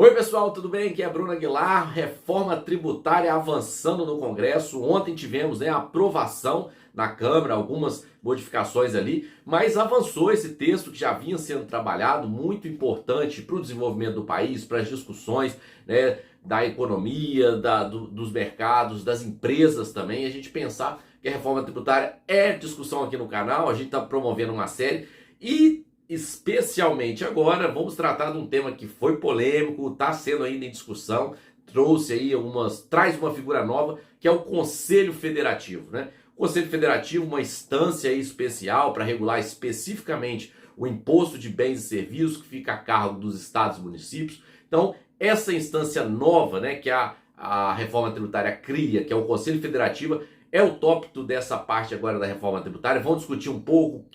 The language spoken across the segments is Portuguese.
Oi pessoal, tudo bem? Aqui é Bruno Aguilar. Reforma tributária avançando no Congresso. Ontem tivemos a aprovação na Câmara, algumas modificações ali, mas avançou esse texto que já vinha sendo trabalhado, muito importante para o desenvolvimento do país, para as discussões, da economia, dos mercados, das empresas também. A gente pensar que a reforma tributária é discussão aqui no canal, a gente está promovendo uma série e especialmente agora, vamos tratar de um tema que foi polêmico, está sendo ainda em discussão, traz uma figura nova, que é o Conselho Federativo, né? O Conselho Federativo, uma instância aí especial para regular especificamente o imposto de bens e serviços que fica a cargo dos estados e municípios. Então, essa instância nova, né, que a reforma tributária cria, que é o Conselho Federativo, é o tópico dessa parte agora da reforma tributária. Vamos discutir um pouco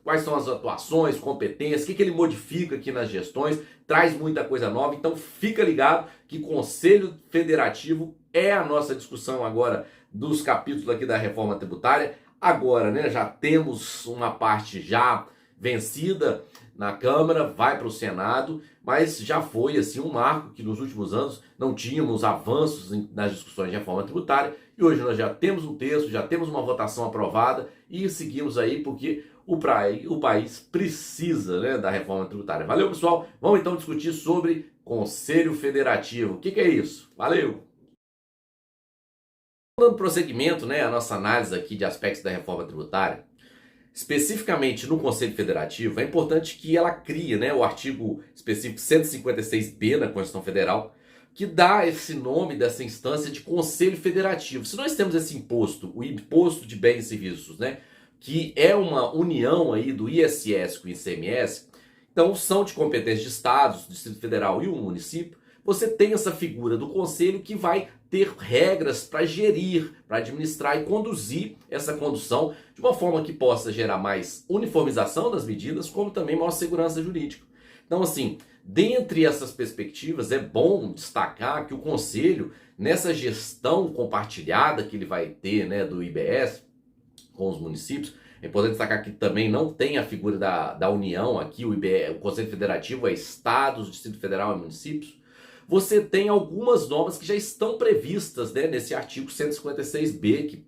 quais são as atuações, competências, o que ele modifica aqui nas gestões, traz muita coisa nova. Então fica ligado que Conselho Federativo é a nossa discussão agora dos capítulos aqui da reforma tributária. Agora, né, já temos uma parte já vencida na Câmara, vai para o Senado, mas já foi assim um marco que nos últimos anos não tínhamos avanços nas discussões de reforma tributária e hoje nós já temos um texto, já temos uma votação aprovada e seguimos aí porque o país precisa, né, da reforma tributária. Valeu, pessoal? Vamos então discutir sobre Conselho Federativo. O que é isso? Valeu! Dando prosseguimento, né, a nossa análise aqui de aspectos da reforma tributária, especificamente no Conselho Federativo, é importante que ela crie, né, o artigo específico 156B da Constituição Federal, que dá esse nome dessa instância de Conselho Federativo. Se nós temos esse imposto, o Imposto de Bens e Serviços, né, que é uma união aí do ISS com o ICMS, então são de competência de estados, Distrito Federal e o município, você tem essa figura do Conselho que vai ter regras para gerir, para administrar e conduzir essa condução de uma forma que possa gerar mais uniformização das medidas, como também maior segurança jurídica. Então, assim, dentre essas perspectivas, é bom destacar que o Conselho, nessa gestão compartilhada que ele vai ter, né, do IBS com os municípios, é importante destacar que também não tem a figura da União aqui, o Conselho Federativo é estados, Distrito Federal e municípios. Você tem algumas normas que já estão previstas, né, nesse artigo 156B, que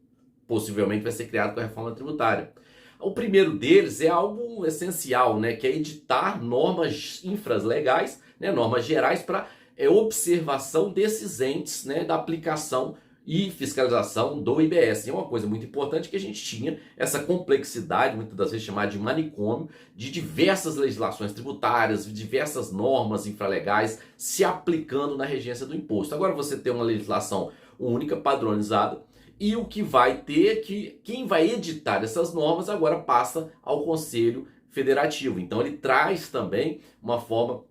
possivelmente vai ser criado com a reforma tributária. O primeiro deles é algo essencial, né, que é editar normas infralegais, né, normas gerais para observação desses entes, né, da aplicação e fiscalização do IBS. E é uma coisa muito importante que a gente tinha essa complexidade, muitas das vezes chamada de manicômio, de diversas legislações tributárias, diversas normas infralegais se aplicando na regência do imposto. Agora você tem uma legislação única, padronizada, e o que vai ter que quem vai editar essas normas agora passa ao Conselho Federativo. Então ele traz também uma forma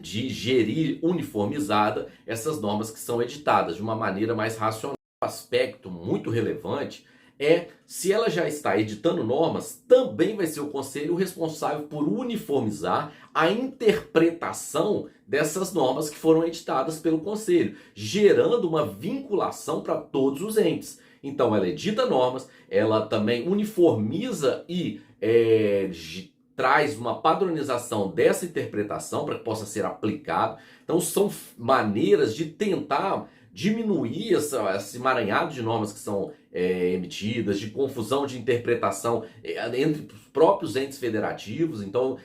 de gerir uniformizada essas normas que são editadas de uma maneira mais racional. Um aspecto muito relevante é se ela já está editando normas, também vai ser o Conselho responsável por uniformizar a interpretação dessas normas que foram editadas pelo Conselho, gerando uma vinculação para todos os entes. Então ela edita normas, ela também uniformiza e traz uma padronização dessa interpretação para que possa ser aplicado. Então são maneiras de tentar diminuir esse emaranhado de normas que são emitidas, de confusão de interpretação entre os próprios entes federativos. Então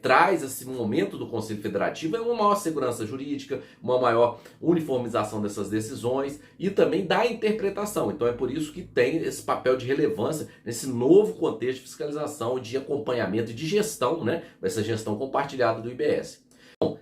traz esse momento do Conselho Federativo uma maior segurança jurídica, uma maior uniformização dessas decisões e também da interpretação. Então é por isso que tem esse papel de relevância nesse novo contexto de fiscalização, de acompanhamento e de gestão, né, dessa gestão compartilhada do IBS.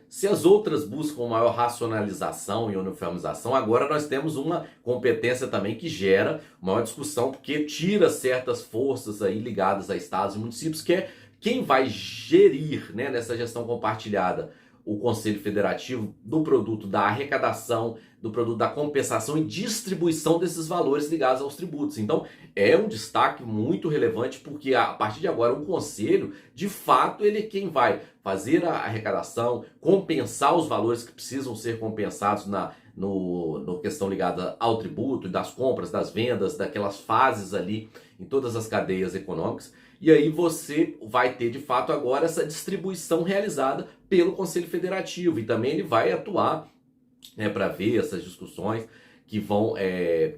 Se as outras buscam maior racionalização e uniformização, agora nós temos uma competência também que gera maior discussão, porque tira certas forças aí ligadas a estados e municípios, que é quem vai gerir, né, nessa gestão compartilhada o Conselho Federativo do produto da arrecadação, do produto da compensação e distribuição desses valores ligados aos tributos. Então é um destaque muito relevante porque a partir de agora o Conselho, de fato, ele é quem vai fazer a arrecadação, compensar os valores que precisam ser compensados no questão ligada ao tributo, das compras, das vendas, daquelas fases ali em todas as cadeias econômicas. e aí você vai ter de fato agora essa distribuição realizada pelo Conselho Federativo, e também ele vai atuar, né, para ver essas discussões que vão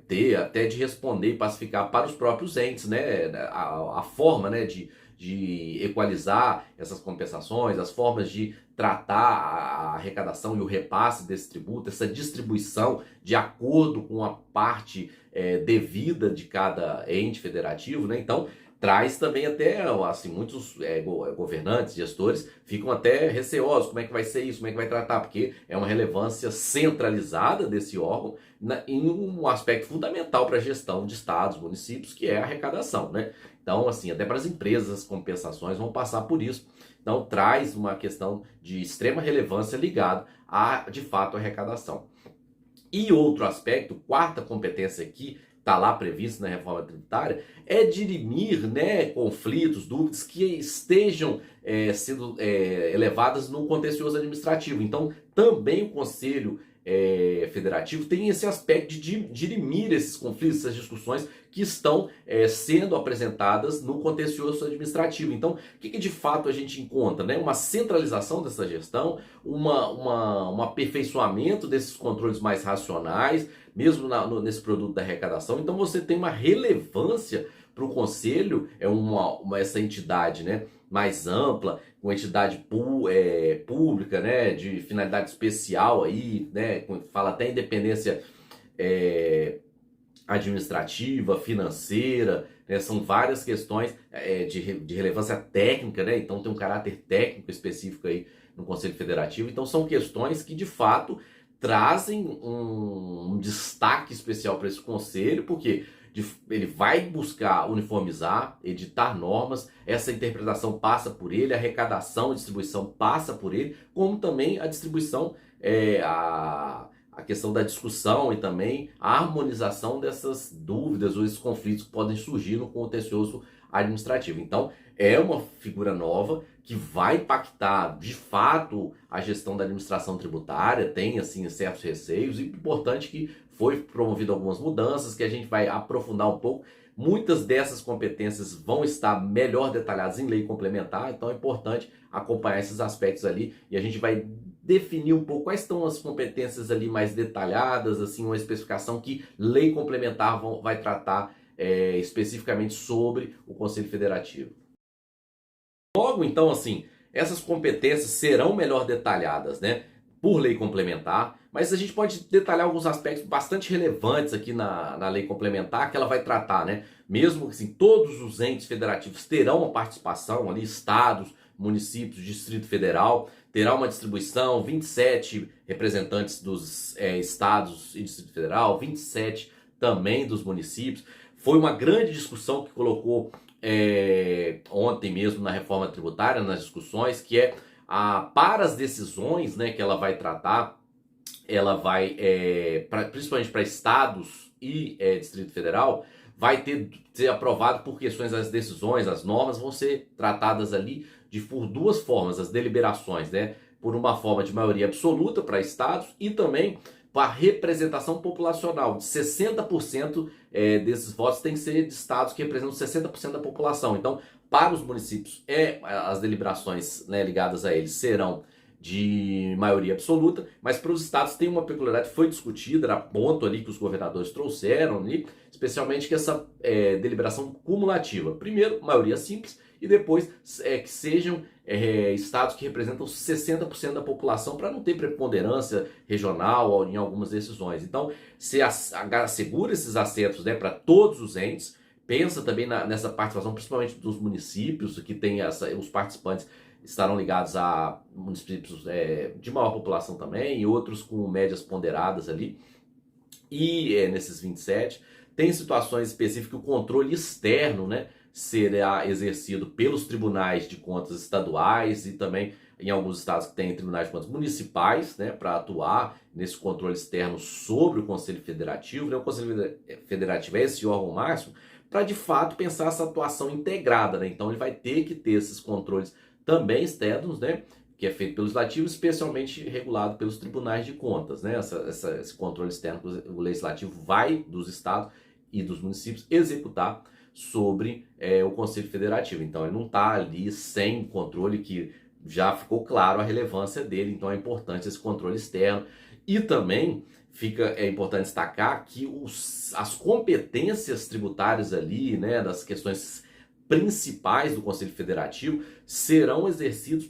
ter até de responder e pacificar para os próprios entes, né, a forma, né, de equalizar essas compensações, as formas de tratar a arrecadação e o repasse desse tributo, essa distribuição de acordo com a parte devida de cada ente federativo, né? Então, traz também até, assim, muitos governantes, gestores, ficam até receosos, como é que vai ser isso, como é que vai tratar, porque é uma relevância centralizada desse órgão em um aspecto fundamental para a gestão de estados, municípios, que é a arrecadação, né? Então, assim, até para as empresas, as compensações vão passar por isso. Então, traz uma questão de extrema relevância ligada a, de fato, a arrecadação. E outro aspecto, quarta competência aqui, está lá previsto na reforma tributária, é dirimir, né, conflitos, dúvidas que estejam sendo elevadas no contencioso administrativo. Então, também o Conselho Federativo tem esse aspecto de dirimir esses conflitos, essas discussões que estão sendo apresentadas no contencioso administrativo. Então, o que de fato a gente encontra? Né? Uma centralização dessa gestão, um aperfeiçoamento desses controles mais racionais, mesmo nesse produto da arrecadação. Então você tem uma relevância para o Conselho, essa entidade, né, mais ampla, uma entidade pública, né, de finalidade especial, aí, né, fala até independência administrativa, financeira, né, são várias questões de relevância técnica, né, então tem um caráter técnico específico aí no Conselho Federativo. Então são questões que de fato trazem um destaque especial para esse conselho, porque ele vai buscar uniformizar, editar normas, essa interpretação passa por ele, a arrecadação e distribuição passa por ele, como também a distribuição, a questão da discussão e também a harmonização dessas dúvidas ou esses conflitos que podem surgir no contencioso administrativo. Então, é uma figura nova que vai impactar de fato a gestão da administração tributária, tem assim certos receios, e importante que foi promovido algumas mudanças que a gente vai aprofundar um pouco. Muitas dessas competências vão estar melhor detalhadas em lei complementar, então é importante acompanhar esses aspectos ali, e a gente vai definir um pouco quais estão as competências ali mais detalhadas, assim, uma especificação que lei complementar vai tratar especificamente sobre o Conselho Federativo. Logo, então, assim, essas competências serão melhor detalhadas, né, por lei complementar, mas a gente pode detalhar alguns aspectos bastante relevantes aqui na lei complementar que ela vai tratar, né? Mesmo que assim, todos os entes federativos terão uma participação ali, estados, municípios, Distrito Federal, terá uma distribuição, 27 representantes dos estados e Distrito Federal, 27 também dos municípios. Foi uma grande discussão que colocou ontem mesmo na reforma tributária, nas discussões, que é para as decisões, né, que ela vai tratar, ela vai, principalmente para estados e Distrito Federal, vai ser aprovado por questões das decisões, as normas vão ser tratadas ali por duas formas, as deliberações, né, por uma forma de maioria absoluta para estados e também para representação populacional, de 60% desses votos tem que ser de estados que representam 60% da população. Então, para os municípios, as deliberações, né, ligadas a eles serão de maioria absoluta, mas para os estados tem uma peculiaridade que foi discutida, era ponto ali que os governadores trouxeram ali, especialmente que essa deliberação cumulativa. Primeiro, maioria simples, e depois que sejam estados que representam 60% da população, para não ter preponderância regional em algumas decisões. Então, se assegura esses assentos, né, para todos os entes, pensa também nessa participação, principalmente dos municípios, que tem os participantes estarão ligados a municípios de maior população também, e outros com médias ponderadas ali. E nesses 27, tem situações específicas que o controle externo, né, será exercido pelos tribunais de contas estaduais e também em alguns estados que têm tribunais de contas municipais, né, para atuar nesse controle externo sobre o Conselho Federativo. Né? O Conselho Federativo é esse órgão máximo para, de fato, pensar essa atuação integrada. Né? Então, ele vai ter que ter esses controles também externos, né, que é feito pelo Legislativo, especialmente regulado pelos tribunais de contas. Né? Esse controle externo que o Legislativo vai dos estados e dos municípios executar sobre o Conselho Federativo. Então ele não está ali sem controle, que já ficou claro a relevância dele, então é importante esse controle externo. E também é importante destacar que as competências tributárias ali, né, das questões principais do Conselho Federativo serão exercidos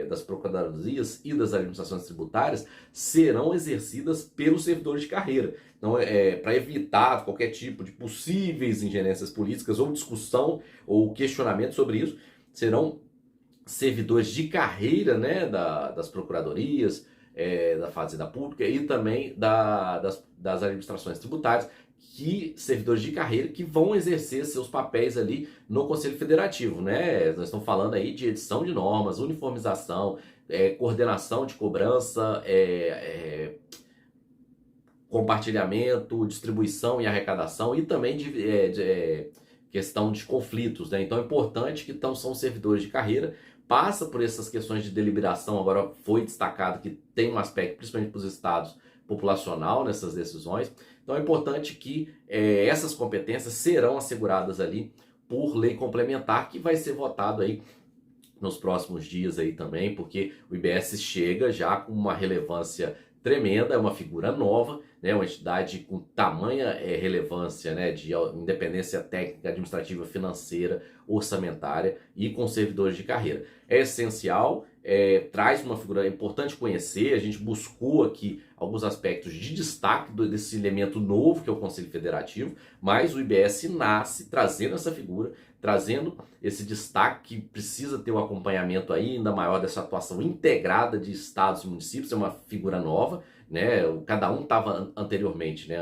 das procuradorias e das administrações tributárias, serão exercidas pelos servidores de carreira. Então, para evitar qualquer tipo de possíveis ingerências políticas ou discussão ou questionamento sobre isso, serão servidores de carreira, né, das procuradorias, da Fazenda Pública e também das administrações tributárias, servidores de carreira que vão exercer seus papéis ali no Conselho Federativo, né? Nós estamos falando aí de edição de normas, uniformização, coordenação de cobrança, compartilhamento, distribuição e arrecadação e também de questão de conflitos, né? Então é importante que são servidores de carreira, passa por essas questões de deliberação. Agora foi destacado que tem um aspecto, principalmente para os estados, populacional nessas decisões. Então é importante que essas competências serão asseguradas ali por lei complementar, que vai ser votado aí nos próximos dias aí também, porque o IBS chega já com uma relevância tremenda, é uma figura nova, né, uma entidade com tamanha relevância, né, de independência técnica, administrativa, financeira, orçamentária e com servidores de carreira. É essencial, traz uma figura importante conhecer. A gente buscou aqui alguns aspectos de destaque desse elemento novo que é o Conselho Federativo, mas o IBS nasce trazendo essa figura, trazendo esse destaque que precisa ter um acompanhamento ainda maior dessa atuação integrada de estados e municípios. É uma figura nova, né? Cada um estava anteriormente, né,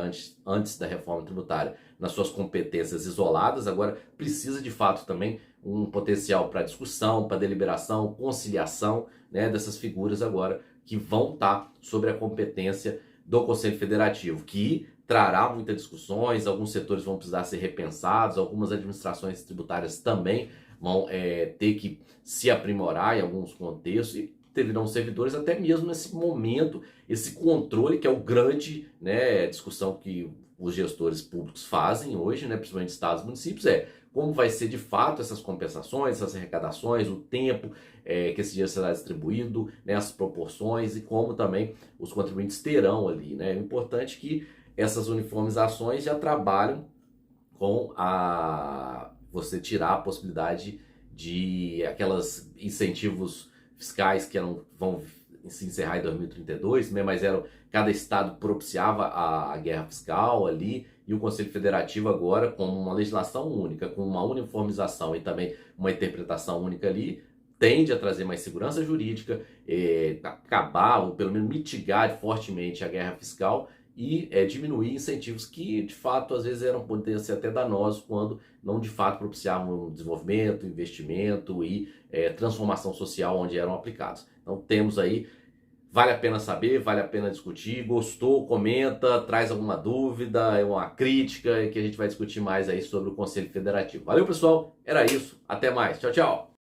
antes da reforma tributária, nas suas competências isoladas. Agora precisa de fato também um potencial para discussão, para deliberação, conciliação, né, dessas figuras agora que vão estar sobre a competência do Conselho Federativo, que trará muitas discussões. Alguns setores vão precisar ser repensados, algumas administrações tributárias também vão ter que se aprimorar em alguns contextos, e terão servidores até mesmo nesse momento, esse controle que é o grande, né, discussão que os gestores públicos fazem hoje, né, principalmente estados e municípios, como vai ser de fato essas compensações, essas arrecadações, o tempo que esse dinheiro será distribuído, né, as proporções, e como também os contribuintes terão ali, né. É importante que essas uniformizações já trabalham com você tirar a possibilidade de aquelas incentivos fiscais que vão se encerrar em 2032, né, mas cada estado propiciava a guerra fiscal ali, e o Conselho Federativo agora, com uma legislação única, com uma uniformização e também uma interpretação única ali, tende a trazer mais segurança jurídica, acabar ou pelo menos mitigar fortemente a guerra fiscal e diminuir incentivos que de fato às vezes poderiam ser até danosos, quando não de fato propiciavam desenvolvimento, investimento e transformação social onde eram aplicados. Então temos aí, vale a pena saber, vale a pena discutir. Gostou? Comenta, traz alguma dúvida, uma crítica, que a gente vai discutir mais aí sobre o Conselho Federativo. Valeu, pessoal, era isso, até mais, tchau, tchau!